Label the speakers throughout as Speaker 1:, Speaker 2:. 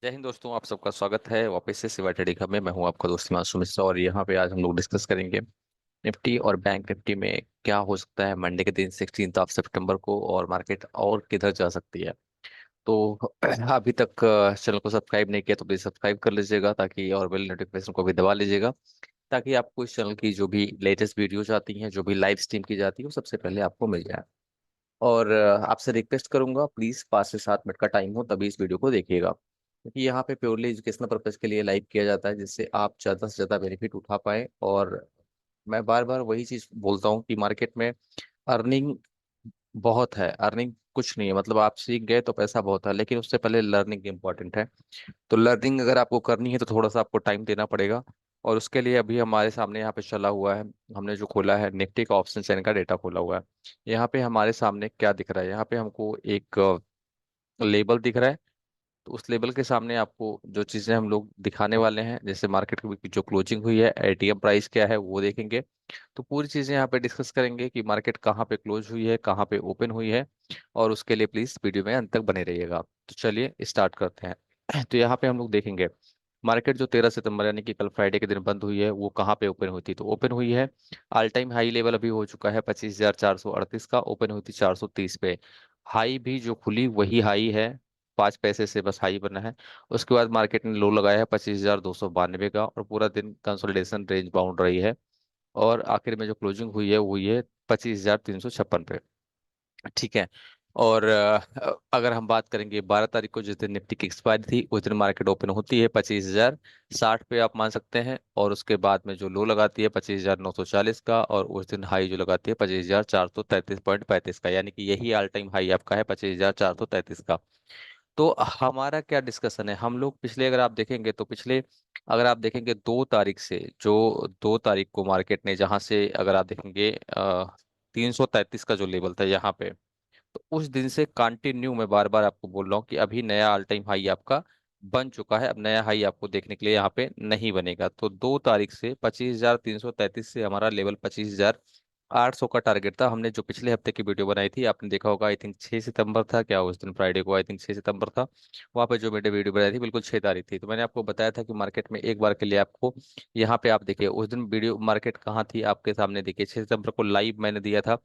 Speaker 1: जय हिंद दोस्तों, आप सबका स्वागत है वापस से सिवा ट्रेडिंग हब में। मैं हूं आपका दोस्त हिमांशु मिश्रा और यहाँ पे आज हम लोग डिस्कस करेंगे निफ्टी और बैंक निफ्टी में क्या हो सकता है मंडे के दिन 16 सितंबर को, और मार्केट और किधर जा सकती है। तो अभी तक चैनल को सब्सक्राइब नहीं किया तो प्लीज सब्सक्राइब कर लीजिएगा, ताकि और बेल नोटिफिकेशन को भी दबा लीजिएगा, ताकि आपको इस चैनल की जो भी लेटेस्ट वीडियोज आती हैं, जो भी लाइव स्ट्रीम की जाती है, वो सबसे पहले आपको मिल जाए। और आपसे रिक्वेस्ट करूंगा, प्लीज 5 से 7 मिनट का टाइम हो तभी इस वीडियो को देखिएगा, क्योंकि यहाँ पे प्योरली एजुकेशनल पर्पज के लिए लाइव किया जाता है, जिससे आप ज़्यादा से ज़्यादा बेनिफिट उठा पाए। और मैं बार बार वही चीज़ बोलता हूँ कि मार्केट में अर्निंग बहुत है, अर्निंग कुछ नहीं है। मतलब आप सीख गए तो पैसा बहुत है, लेकिन उससे पहले लर्निंग इंपॉर्टेंट है। तो लर्निंग अगर आपको करनी है तो थोड़ा सा आपको टाइम देना पड़ेगा। और उसके लिए अभी हमारे सामने यहाँ पे चला हुआ है, हमने जो खोला है निफ्टी का ऑप्शन चैन का डेटा खोला हुआ है। यहाँ पे हमारे सामने क्या दिख रहा है, यहाँ पे हमको एक लेबल दिख रहा है। तो उस लेबल के सामने आपको जो चीजें हम लोग दिखाने वाले हैं, जैसे मार्केट की जो क्लोजिंग हुई है, एटीएम प्राइस क्या है वो देखेंगे। तो पूरी चीजें यहाँ पे डिस्कस करेंगे कि मार्केट कहाँ पे क्लोज हुई है, कहाँ पे ओपन हुई है। और उसके लिए प्लीज वीडियो में अंत तक बने रहिएगा। तो चलिए स्टार्ट करते हैं। तो यहाँ पे हम लोग देखेंगे मार्केट जो 13 सितंबर यानी कि कल फ्राइडे के दिन बंद हुई है, वो कहाँ पे ओपन हुई थी। तो ओपन हुई है, ऑल टाइम हाई लेवल अभी हो चुका है 25,438 का, ओपन हुई थी 430 पे। हाई भी जो खुली वही हाई है, 5 पैसे से बस हाई बना है। उसके बाद मार्केट ने लो लगाया है 25,292 का, और पूरा दिन कंसोलिडेशन रेंज बाउंड रही है। और आखिर में जो क्लोजिंग हुई है वो हुई है 25,356 पे। ठीक है। और अगर हम बात करेंगे 12 तारीख को, जिस दिन निफ्टी की एक्सपायरी थी, उस दिन मार्केट ओपन होती है 25,060 पे, आप मान सकते हैं। और उसके बाद में जो लो लगाती है 25,940 का, और उस दिन हाई जो लगाती है 25,433.35 का, यानी कि यही ऑल टाइम हाई आपका है 25,433 का। तो हमारा क्या डिस्कशन है, हम लोग पिछले, अगर आप देखेंगे तो पिछले, अगर आप देखेंगे 2 तारीख से, जो 2 तारीख को मार्केट ने जहां से, अगर आप देखेंगे 333 का जो लेवल था यहाँ पे, तो उस दिन से कंटिन्यू मैं बार बार आपको बोल रहा हूँ कि अभी नया ऑल टाइम हाई आपका बन चुका है। अब नया हाई आपको देखने के लिए यहाँ पे नहीं बनेगा। तो 2 तारीख से 25,333 से हमारा लेवल 25,800 का टारगेट था। हमने जो पिछले हफ्ते की वीडियो बनाई थी, आपने देखा होगा, आई थिंक 6 सितंबर था क्या उस दिन, फ्राइडे को, आई थिंक 6 सितंबर था। वहाँ पे जो मैंने वीडियो बनाई थी बिल्कुल 6 तारीख थी, तो मैंने आपको बताया था कि मार्केट में एक बार के लिए आपको यहाँ पे, आप देखिए उस दिन वीडियो मार्केट कहाँ थी आपके सामने, देखिए 6 सितंबर को लाइव मैंने दिया था।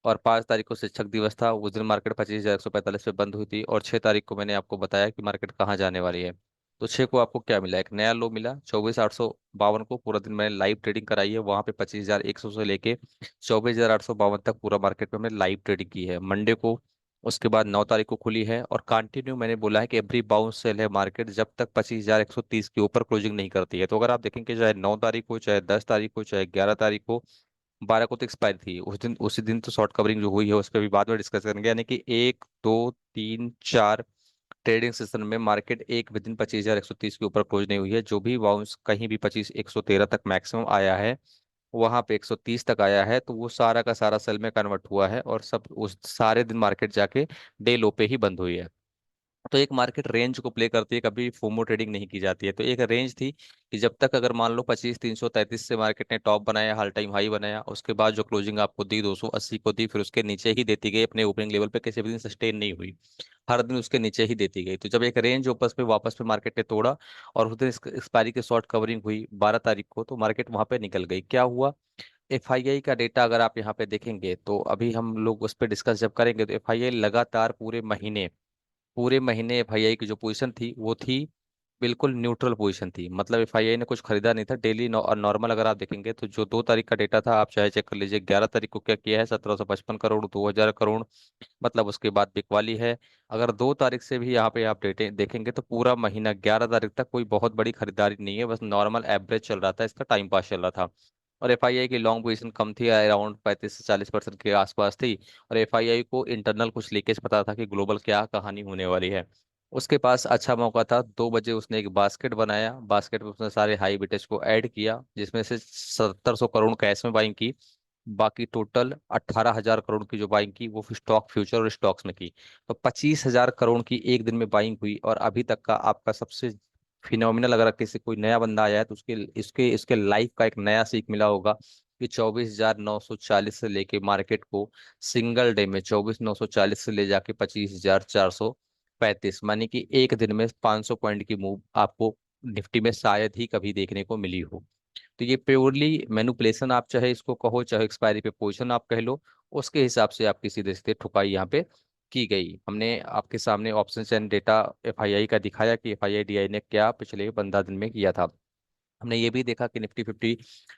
Speaker 1: और 5 तारीख को शिक्षक दिवस था, उस दिन मार्केट 25,145 पे बंद हुई थी। और 6 तारीख को मैंने आपको बताया कि मार्केट कहाँ जाने वाली है। तो 6 को आपको क्या मिला, एक नया लो मिला 24,852 को। पूरा दिन मैंने लाइव ट्रेडिंग कराई है, वहां पे 25,100 से लेके 24,852 तक पूरा मार्केट में मैंने लाइव ट्रेडिंग की है मंडे को। उसके बाद 9 तारीख को खुली है, और कंटिन्यू मैंने बोला है कि एवरी बाउंस सेल है मार्केट, जब तक 25,130 के ऊपर क्लोजिंग नहीं करती है। तो अगर आप देखेंगे, चाहे 9 तारीख हो, चाहे 10 तारीख हो, चाहे 11 तारीख हो, 12 को तो एक्सपायर थी उस दिन, उसी दिन तो शॉर्ट कवरिंग जो हुई है उस पर भी बाद में डिस्कस करेंगे। यानी कि 1, 2, 3, 4 ट्रेडिंग सेशन में मार्केट एक विदिन 25,130 के ऊपर क्लोज नहीं हुई है। जो भी बाउंस कहीं भी 25,113 तक मैक्सिमम आया है, वहां पे 130 तक आया है, तो वो सारा का सारा सेल में कन्वर्ट हुआ है, और सब उस सारे दिन मार्केट जाके डे लो पे ही बंद हुई है। तो एक मार्केट रेंज को प्ले करती है, कभी फोमो ट्रेडिंग नहीं की जाती है। तो एक रेंज थी कि जब तक, अगर मान लो 25,333 से मार्केट ने टॉप बनाया, ऑल टाइम हाई बनाया, उसके बाद जो क्लोजिंग आपको दी 280 को दी, फिर उसके नीचे ही देती गई, अपने ओपनिंग लेवल पे किसी भी दिन सस्टेन नहीं हुई, हर दिन उसके नीचे ही देती गई। तो जब एक रेंज वापस पे मार्केट ने तोड़ा, और उस दिन एक्सपायरी की शॉर्ट कवरिंग हुई 12 तारीख को, तो मार्केट वहां पे निकल गई। क्या हुआ, एफआईआई का डेटा अगर आप यहाँ पे देखेंगे, तो अभी हम लोग उस पर डिस्कस जब करेंगे, तो एफआईआई लगातार पूरे महीने एफआईआई की जो पोजीशन थी वो थी बिल्कुल न्यूट्रल पोजीशन थी। मतलब एफआईआई ने कुछ खरीदा नहीं था डेली नॉर्मल। अगर आप देखेंगे तो जो 2 तारीख का डेटा था, आप चाहे चेक कर लीजिए, 11 तारीख को क्या किया है, 1,755 करोड़, 2,000 करोड़, मतलब उसके बाद बिकवाली है। अगर 2 तारीख से भी यहाँ पे आप डेटे देखेंगे, तो पूरा महीना 11 तारीख तक कोई बहुत बड़ी खरीदारी नहीं है, बस नॉर्मल एवरेज चल रहा था, इसका टाइम पास चल रहा था। और एफआईआई की लॉन्ग पोजीशन कम थी, अराउंड 35 से 40% के आसपास थी। और एफआईआई को इंटरनल कुछ लीकेज पता था कि ग्लोबल क्या कहानी होने वाली है। उसके पास अच्छा मौका था, 2 बजे उसने एक बास्केट बनाया, बास्केट में उसने सारे हाई बिटेज को ऐड किया, जिसमें से 1,700 करोड़ कैश में बाइंग की। बाकी टोटल 18,000 करोड़ की जो बाइंग की, वो स्टॉक फ्यूचर और स्टॉक्स में की। तो 25,000 करोड़ की एक दिन में बाइंग हुई। और अभी तक का आपका सबसे फिनोमिनल, अगर किसी कोई नया बंदा आया है तो उसके इसके इसके लाइफ का एक नया सीख मिला होगा कि 24,940 से लेके मार्केट को सिंगल डे में 24,940 से ले जाके 25,400 35, मानी कि एक दिन में 500 पॉइंट की मूव आपको निफ्टी में शायद ही कभी देखने को मिली हो। तो ये प्योरली मैनिपुलेशन आप चाहे इसको कहो, चाहे एक्सपायरी पे पोजीशन आप कह लो, उसके हिसाब से आपकी सीधे सीधे ठुकाई यहाँ पे की गई। हमने आपके सामने ऑप्शन एंड डेटा एफआईआई का दिखाया कि एफआईआई डीआई ने क्या पिछले 15 दिन में किया था। हमने ये भी देखा कि निफ्टी 50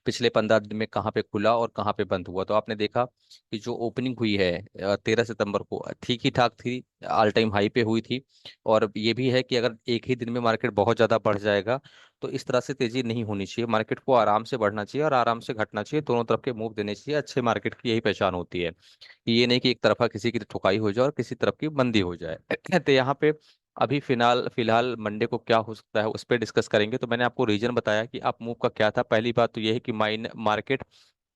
Speaker 1: पिछले 15 दिन में कहाँ पे खुला और कहाँ पे बंद हुआ। तो आपने देखा कि जो ओपनिंग हुई है 13 सितंबर को, ठीक ही ठाक थी, ऑल टाइम हाई पे हुई थी। और ये भी है कि अगर एक ही दिन में मार्केट बहुत ज़्यादा बढ़ जाएगा तो इस तरह से तेजी नहीं होनी चाहिए। मार्केट को आराम से बढ़ना चाहिए और आराम से घटना चाहिए, दोनों तरफ के मूव देने चाहिए। अच्छे मार्केट की यही पहचान होती है कि ये नहीं कि एक तरफा किसी की ठुकाई हो जाए और किसी तरफ की मंदी हो जाए। तो यहाँ पे अभी फिलहाल फिलहाल मंडे को क्या हो सकता है उस पर डिस्कस करेंगे। तो मैंने आपको रीजन बताया कि आप मूव का क्या था। पहली बात तो ये है कि मार्केट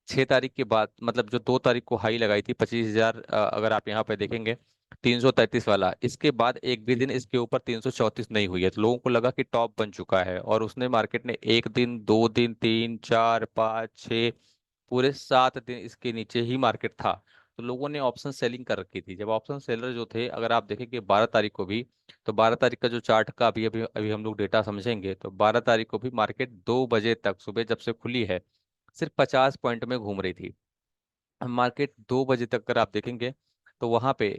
Speaker 1: 6 तारीख के बाद, मतलब जो 2 तारीख को हाई लगाई थी 25,000, अगर आप यहाँ पे देखेंगे 333 वाला, इसके बाद एक भी दिन इसके ऊपर 334 नहीं हुई है। तो लोगों को लगा कि टॉप बन चुका है, और उसने मार्केट ने एक दिन, 2 दिन, 3, 4, 5, 6, पूरे 7 दिन इसके नीचे ही मार्केट था। तो लोगों ने ऑप्शन सेलिंग कर रखी थी। जब ऑप्शन सेलर जो थे, अगर आप देखेंगे 12 तारीख को भी, तो 12 तारीख का जो चार्ट का अभी अभी अभी हम लोग डेटा समझेंगे, तो 12 तारीख को भी मार्केट 2 बजे तक, सुबह जब से खुली है, सिर्फ 50 पॉइंट में घूम रही थी। मार्केट 2 बजे तक अगर आप देखेंगे तो वहां पे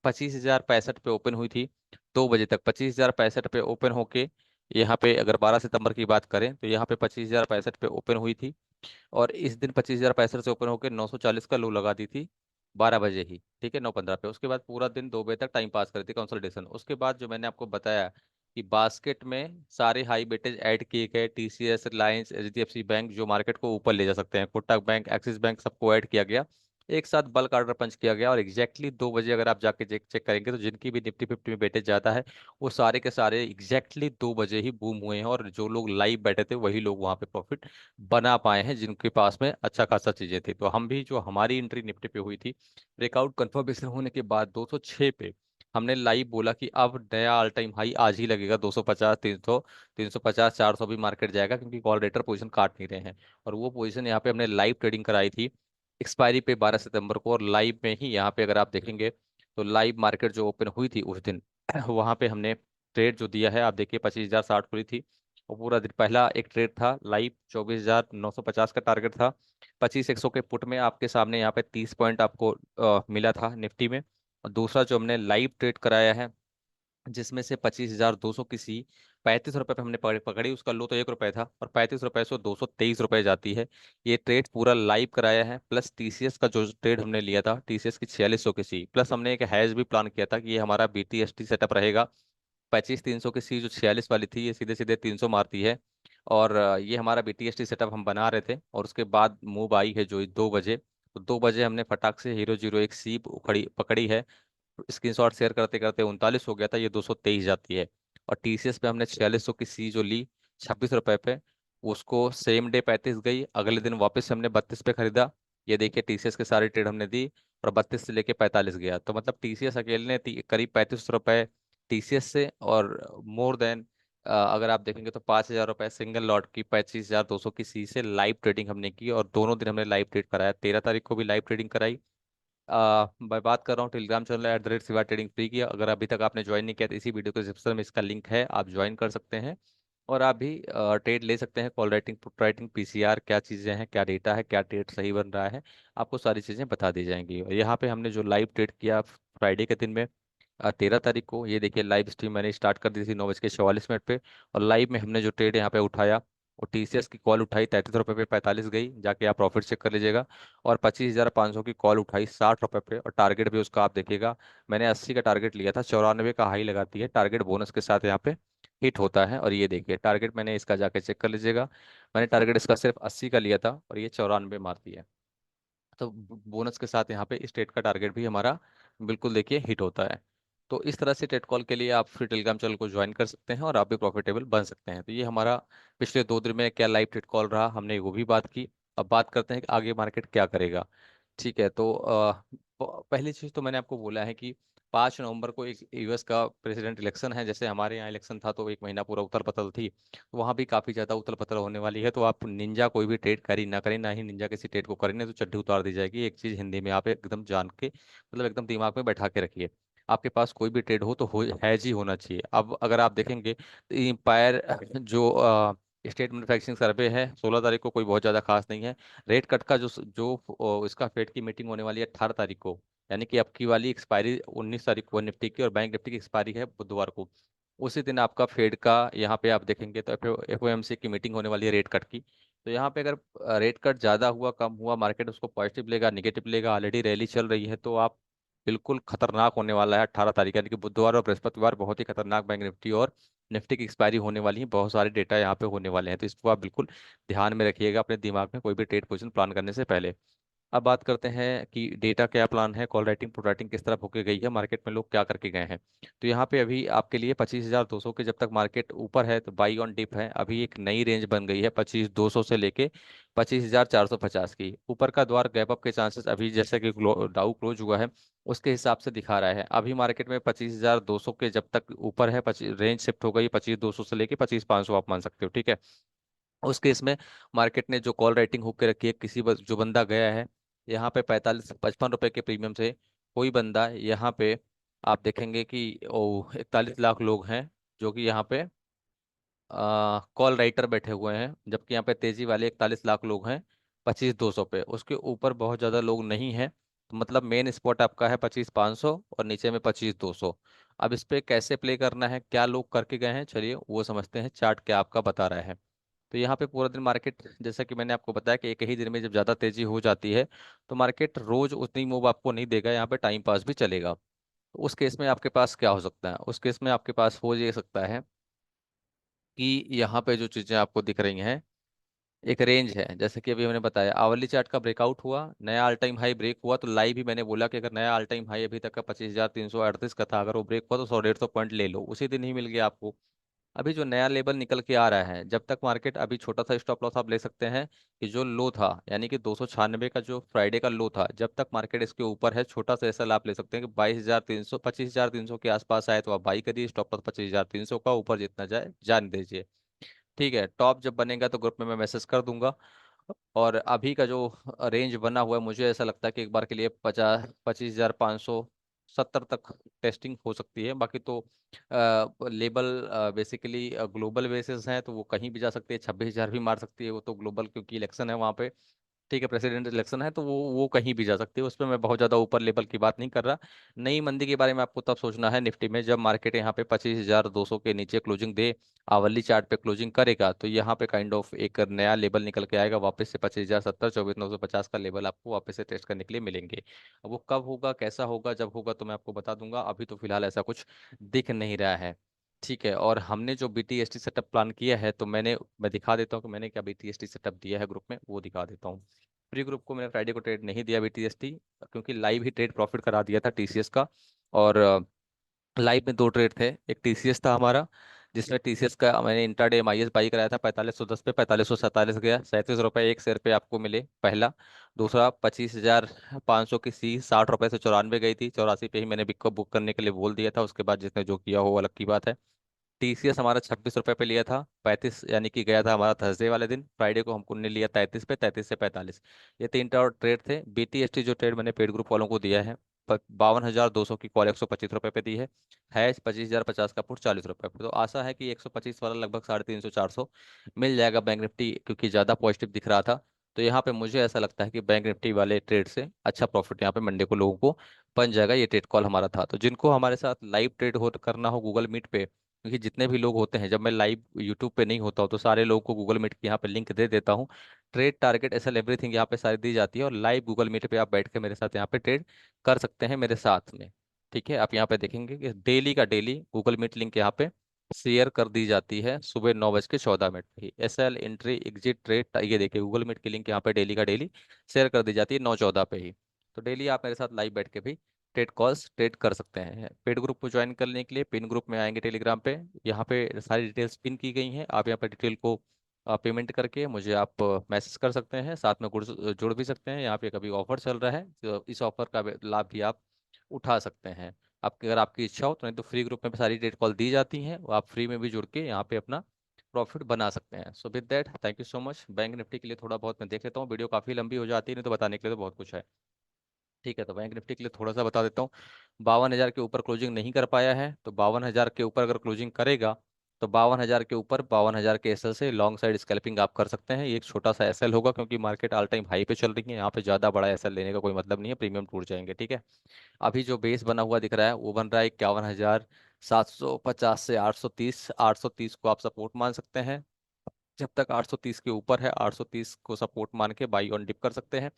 Speaker 1: 25,065 पे ओपन हुई थी। 2 बजे तक 25,065 पे ओपन होके, यहाँ पे अगर 12 सितंबर की बात करें तो यहाँ पे 25,065 पे ओपन हुई थी। और इस दिन 25,065 से ओपन होकर 940 का लो लगा दी थी 12 बजे ही, ठीक है, 9:15 पे। उसके बाद पूरा दिन 2 बजे तक टाइम पास करी थी कंसोलिडेशन। उसके बाद जो मैंने आपको बताया कि बास्केट में सारे हाई वेटेज ऐड किए गए, टीसीएस, रिलायंस, एचडीएफसी बैंक, जो मार्केट को ऊपर ले जा सकते हैं, कोटक बैंक, एक्सिस बैंक, सबको ऐड किया गया। एक साथ बल्क ऑर्डर पंच किया गया, और एग्जैक्टली 2 बजे अगर आप जाके चेक चेक करेंगे तो जिनकी भी निफ्टी 50 में वेटेज ज्यादा है, वो सारे के सारे एग्जैक्टली 2 बजे ही बूम हुए हैं। और जो लोग लाइव बैठे थे वही लोग वहां पे प्रॉफिट बना पाए हैं, जिनके पास में अच्छा खासा चीजें थी। तो हम भी, जो हमारी एंट्री निफ्टी पे हुई थी ब्रेकआउट कंफर्मेशन होने के बाद 206 पे, हमने लाइव बोला कि अब नया ऑल टाइम हाई आज ही लगेगा। 250, 300, 350, 400 भी मार्केट जाएगा, क्योंकि कॉल रेटर पोजीशन काट नहीं रहे हैं। और वो पोजीशन यहाँ पे हमने लाइव ट्रेडिंग कराई थी एक्सपायरी पे 12 सितंबर को। और लाइव में ही यहाँ पे अगर आप देखेंगे तो लाइव मार्केट जो ओपन हुई थी उस दिन वहां पे हमने ट्रेड जो दिया है, आप देखिए 25,060 खुली थी। और पूरा दिन पहला एक ट्रेड था लाइव, 24,950 का टारगेट था। 25,100 के पुट में आपके सामने यहाँ पे 30 पॉइंट आपको मिला था निफ्टी में। और दूसरा जो हमने लाइव ट्रेड कराया है, जिसमें से 25,200 की सी 35 रुपए पे हमने पकड़ी, उसका लो तो 1 रुपए था, और 35 रुपए से 223 रुपए जाती है। ये ट्रेड पूरा लाइव कराया है। प्लस टीसीएस का जो ट्रेड हमने लिया था, टीसीएस की 4600 की सी, प्लस हमने एक हैज भी प्लान किया था कि ये हमारा बीटीएसटी सेटअप रहेगा। 25,300 की सी जो 46 वाली थी, ये सीधे सीधे 300 मारती है। और ये हमारा बीटीएसटी सेटअप हम बना रहे थे, और उसके बाद मूव आई है जो 2 बजे। तो 2 बजे हमने फटाक से हीरो 01 सी उखड़ी पकड़ी है। स्क्रीनशॉट शेयर करते करते 39 हो गया था, ये 223 जाती है। और टीसीएस पे हमने 4600 की सी जो ली 26 रुपए पे, उसको सेम डे 35 गई, अगले दिन वापस से हमने 32 पे खरीदा। ये देखिए टीसीएस के सारे ट्रेड हमने दी, और 32 से लेके 45 गया। तो मतलब टीसीएस अकेले ने करीब 35 रुपए टीसीएस से, और मोर देन, अगर आप देखेंगे तो 5,000 रुपए सिंगल लॉट की 25,200 की सी से लाइव ट्रेडिंग हमने की। और दोनों दिन हमने लाइव ट्रेड कराया, 13 तारीख को भी लाइव ट्रेडिंग कराई। मैं बात कर रहा हूँ Telegram channel @Shiva trading free की। अगर अभी तक आपने ज्वाइन नहीं किया तो इसी वीडियो के डिस्क्रिप्शन में इसका लिंक है, आप ज्वाइन कर सकते हैं। और आप भी ट्रेड ले सकते हैं, call writing, put writing, PCR, क्या चीज़ें हैं, क्या डेटा है, क्या ट्रेड सही बन रहा है, आपको सारी चीज़ें बता दी जाएंगी। और यहाँ पे हमने जो लाइव ट्रेड किया फ्राइडे के दिन में, 13 तारीख को, ये देखिए लाइव स्ट्रीम मैंने स्टार्ट कर दी थी 9:44 पे। और लाइव में हमने जो ट्रेड यहाँ पे उठाया, और टीसीएस की कॉल उठाई 33 रुपये पे, 45 गई, जाके आप प्रॉफिट चेक कर लीजिएगा। और 25,500 की कॉल उठाई 60 रुपये पे, और टारगेट भी उसका आप देखिएगा, मैंने 80 का टारगेट लिया था, 94 का हाई लगाती है, टारगेट बोनस के साथ यहाँ पे हिट होता है। और ये देखिए टारगेट मैंने इसका जाके चेक कर लीजिएगा, मैंने टारगेट इसका सिर्फ 80 का लिया था, और ये 94 मारती है। तो बोनस के साथ यहाँ पे स्टेट का टारगेट भी हमारा बिल्कुल देखिए हिट होता है। तो इस तरह से टेट कॉल के लिए आप फ्री टेलीग्राम चैनल को ज्वाइन कर सकते हैं, और आप भी प्रॉफिटेबल बन सकते हैं। तो ये हमारा पिछले 2 दिन में क्या लाइव टेट कॉल रहा, हमने वो भी बात की। अब बात करते हैं कि आगे मार्केट क्या करेगा। ठीक है, तो पहली चीज़ तो मैंने आपको बोला है कि 5 नवंबर को एक यूएस का प्रेसिडेंट इलेक्शन है। जैसे हमारे यहाँ इलेक्शन था तो एक महीना पूरा उथल पुथल थी, तो वहाँ भी काफ़ी ज़्यादा उथल पुथल होने वाली है। तो आप निंजा कोई भी ट्रेड करी ना करें, ना ही निंजा किसी ट्रेड को करें, नहीं तो चड्डी उतार दी जाएगी। एक चीज़ हिंदी में आप एकदम जान के, मतलब एकदम दिमाग में बैठा के रखिए। आपके पास कोई भी ट्रेड हो तो हो हैज ही होना चाहिए। अब अगर आप देखेंगे तो एम्पायर जो स्टेट मैन्युफैक्चरिंग सर्वे है 16 तारीख को, कोई बहुत ज़्यादा खास नहीं है। रेट कट का इसका फेड की मीटिंग होने वाली है 18 तारीख को, यानी कि अब की वाली एक्सपायरी 19 तारीख को निफ्टी की, और बैंक निफ्टी की एक्सपायरी है बुधवार को। उसी दिन आपका फेड का यहाँ पे आप देखेंगे तो एफओएमसी की मीटिंग होने वाली है रेट कट की। तो यहाँ पे अगर रेट कट ज़्यादा हुआ कम हुआ, मार्केट उसको पॉजिटिव लेगा निगेटिव लेगा, ऑलरेडी रैली चल रही है, तो आप बिल्कुल खतरनाक होने वाला है 18 तारीख, यानी कि बुधवार और बृहस्पतिवार बहुत ही खतरनाक बैंक निफ्टी और निफ्टी की एक्सपायरी होने वाली है। बहुत सारे डेटा यहाँ पे होने वाले हैं, तो इसको आप बिल्कुल ध्यान में रखिएगा अपने दिमाग में कोई भी ट्रेड पोजीशन प्लान करने से पहले। अब बात करते हैं कि डेटा क्या प्लान है, कॉल राइटिंग पुट राइटिंग किस तरफ होके गई है, मार्केट में लोग क्या करके गए हैं। तो यहाँ पे अभी आपके लिए 25,200 के जब तक मार्केट ऊपर है तो बाई ऑन डिप है। अभी एक नई रेंज बन गई है 25,200 से लेके 25,450 की। ऊपर का द्वार गैप अप के चांसेस अभी जैसे कि डाउ क्लोज हुआ है उसके हिसाब से दिखा रहा है। अभी मार्केट में 25,200 के जब तक ऊपर है, 25 रेंज शिफ्ट हो गई 25,200 से लेके 25,500 आप मान सकते हो, ठीक है। उस केस में मार्केट ने जो कॉल राइटिंग होके रखी है, जो बंदा गया है यहाँ पे 45-55 रुपए के प्रीमियम से, कोई बंदा यहाँ पे आप देखेंगे कि ओ 41 लाख लोग हैं जो कि यहाँ पे कॉल राइटर बैठे हुए हैं, जबकि यहाँ पे तेजी वाले 41 लाख लोग हैं 25,200 पे, उसके ऊपर बहुत ज़्यादा लोग नहीं हैं। तो मतलब मेन स्पॉट आपका है 25,500 और नीचे में 25,200। अब इस पे कैसे प्ले करना है, क्या लोग करके गए हैं, चलिए वो समझते हैं, चार्ट क्या आपका बता रहा है। तो यहाँ पे पूरा दिन मार्केट, जैसा कि मैंने आपको बताया कि एक ही दिन में जब ज़्यादा तेजी हो जाती है तो मार्केट रोज उतनी मूव आपको नहीं देगा, यहाँ पे टाइम पास भी चलेगा। तो उस केस में आपके पास क्या हो सकता है, उस केस में आपके पास हो ये सकता है कि यहाँ पे जो चीज़ें आपको दिख रही हैं, एक रेंज है, जैसे कि अभी मैंने बताया आवली चार्ट का ब्रेकआउट हुआ, नया ऑल टाइम हाई ब्रेक हुआ, तो लाइव ही मैंने बोला कि अगर नया ऑल टाइम हाई अभी तक का 25,338 का था, अगर वो ब्रेक हुआ तो 100-150 पॉइंट ले लो, उसी दिन ही मिल गया आपको। अभी जो नया लेवल निकल के आ रहा है, जब तक मार्केट, अभी छोटा सा स्टॉप लॉस आप ले सकते हैं कि जो लो था यानी कि 296 का जो फ्राइडे का लो था, जब तक मार्केट इसके ऊपर है छोटा सा ऐसा लाभ ले सकते हैं कि 22,300 25,300 के आसपास आए तो आप बाई करिए, स्टॉप लॉस 25,300 का, ऊपर जितना जाए जाने दीजिए, ठीक है। टॉप जब बनेगा तो ग्रुप में मैं मैसेज कर दूंगा। और अभी का जो रेंज बना हुआ है, मुझे ऐसा लगता है कि एक बार के लिए 25,570 तक टेस्टिंग हो सकती है। बाकी तो लेबल बेसिकली ग्लोबल बेसिस है तो वो कहीं भी जा सकती है, 26,000 भी मार सकती है, वो तो ग्लोबल क्योंकि इलेक्शन है वहाँ पे, ठीक है, प्रेसिडेंट इलेक्शन है तो वो कहीं भी जा सकती है, उस पर मैं बहुत ज़्यादा ऊपर लेवल की बात नहीं कर रहा। नई मंदी के बारे में आपको तब सोचना है निफ्टी में जब मार्केट यहाँ पे 25,200 के नीचे क्लोजिंग दे, आवली चार्ट पे क्लोजिंग करेगा, तो यहाँ पे काइंड ऑफ एक नया लेवल निकल के आएगा वापस से 25,070 24,950 का लेवल आपको वापस से टेस्ट करने के लिए मिलेंगे। अब वो कब होगा कैसा होगा जब होगा तो मैं आपको बता दूंगा, अभी तो फिलहाल ऐसा कुछ दिख नहीं रहा है, ठीक है। और हमने जो BTST सेटअप प्लान किया है तो मैं दिखा देता हूँ कि मैंने क्या BTST सेटअप दिया है ग्रुप में, वो दिखा देता हूँ। प्री ग्रुप को मैंने फ्राइडे को ट्रेड नहीं दिया BTST, क्योंकि लाइव ही ट्रेड प्रॉफिट करा दिया था TCS का। और लाइव में दो ट्रेड थे, एक TCS था हमारा, जिसमें TCS का मैंने इंट्राडे MIS बाई कराया था 4510 पे, 4547 गया, 37 रुपये एक शेयर पे आपको मिले पहला। दूसरा 25,500 की सी 60 रुपये से 94 गई थी, 84 पे ही मैंने बिग को बुक करने के लिए बोल दिया था, उसके बाद जिसने जो किया हो वो अलग की बात है। TCS हमारा 26 रुपये पे लिया था 35, यानी कि गया था हमारा थर्सडे वाले दिन, फ्राइडे को हमको ने लिया 33 पे, 33 से 45। ये तीन ट्रेड थे। BTST जो ट्रेड मैंने पेड ग्रुप वालों को दिया है, 52,200 की कॉल 125 रुपये पे दी है 25,050 का पुट 40 रुपये पे। तो आशा है कि 125 वाला लगभग 350-400 मिल जाएगा बैंक निफ्टी, क्योंकि ज़्यादा पॉजिटिव दिख रहा था। तो यहाँ पे मुझे ऐसा लगता है कि बैंक निफ्टी वाले ट्रेड से अच्छा प्रॉफिट यहाँ पे मंडे को लोगों को बन जाएगा। ये ट्रेड कॉल हमारा था, तो जिनको हमारे साथ लाइव ट्रेड हो करना हो गूगल मीट पे, क्योंकि जितने भी लोग होते हैं, जब मैं लाइव यूट्यूब पे नहीं होता हूँ तो सारे लोगों को गूगल मीट की यहाँ पे लिंक दे देता हूँ। ट्रेड टारगेट एसएल एवरीथिंग यहाँ पे सारी दी जाती है, और लाइव गूगल मीट पे आप बैठ के मेरे साथ यहाँ पे ट्रेड कर सकते हैं मेरे साथ में, ठीक है। आप यहाँ पे देखेंगे कि डेली का डेली गूगल मीट लिंक यहाँ पे शेयर कर दी जाती है सुबह 9:14 पे ही। SL एंट्री एग्जिट ट्रेड, ये देखिए गूगल मीट की लिंक यहाँ पे डेली का डेली शेयर कर दी जाती है 9:14 पे ही। तो डेली आप मेरे साथ लाइव बैठ के भी ट्रेड कॉल्स ट्रेड कर सकते हैं। पेड ग्रुप को ज्वाइन करने के लिए पिन ग्रुप में आएंगे टेलीग्राम पे, यहाँ पे सारी डिटेल्स पिन की गई हैं, आप यहाँ पे डिटेल को पेमेंट करके मुझे आप मैसेज कर सकते हैं, साथ में जुड़ भी सकते हैं। यहाँ पे कभी ऑफर चल रहा है तो इस ऑफर का लाभ भी आप उठा सकते हैं। आपकी अगर आपकी इच्छा हो तो, नहीं तो फ्री ग्रुप में भी सारी ट्रेड कॉल दी जाती हैं, वो आप फ्री में भी जुड़ के यहाँ पे अपना प्रॉफिट बना सकते हैं। So with that thank you so much. Bank Nifty के लिए थोड़ा बहुत मैं देख लेता हूँ, वीडियो काफ़ी लंबी हो जाती है, नहीं तो बताने के लिए तो बहुत कुछ है। ठीक है, तो बैंक निफ्टी के लिए थोड़ा सा बता देता हूँ। 52,000 के ऊपर क्लोजिंग नहीं कर पाया है, तो 52,000 के ऊपर अगर क्लोजिंग करेगा तो 52,000 के ऊपर 52,000 के एसएल से लॉन्ग साइड स्कैल्पिंग आप कर सकते हैं। ये एक छोटा सा एसएल होगा, क्योंकि मार्केट ऑल टाइम हाई पे चल रही है, यहाँ पे ज़्यादा बड़ा एसएल लेने का कोई मतलब नहीं है, प्रीमियम टूट जाएंगे। ठीक है, अभी जो बेस बना हुआ दिख रहा है वो बन रहा है 51,750 से 830। 830 को आप सपोर्ट मान सकते हैं। जब तक 830 के ऊपर है, 830 को सपोर्ट मान के बाई ऑन डिप कर सकते हैं।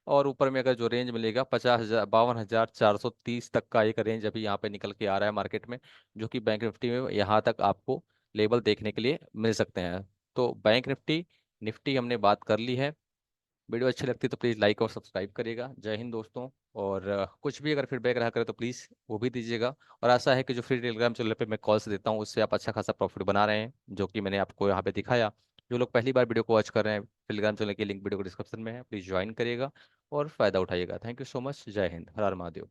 Speaker 1: और ऊपर में अगर जो रेंज मिलेगा 50,000, 52,430 तक का एक रेंज अभी यहाँ पे निकल के आ रहा है मार्केट में, जो कि बैंक निफ्टी में यहाँ तक आपको लेवल देखने के लिए मिल सकते हैं। तो बैंक निफ्टी निफ्टी हमने बात कर ली है। वीडियो अच्छी लगती है तो प्लीज़ लाइक और सब्सक्राइब करिएगा। जय हिंद दोस्तों। और कुछ भी अगर फीडबैक रहा करे तो प्लीज़ वो भी दीजिएगा। और आशा है कि जो फ्री टेलीग्राम चैनल पे मैं कॉल्स देता हूँ उससे आप अच्छा खासा प्रॉफिट बना रहे हैं, जो कि मैंने आपको यहाँ पे दिखाया। जो लोग पहली बार वीडियो को वॉच कर रहे हैं, टेलीग्राम चैनल की लिंक वीडियो को डिस्क्रिप्शन में है, प्लीज़ ज्वाइन करिएगा और फायदा उठाइएगा। Thank you so much. जय हिंद, हर हर महादेव।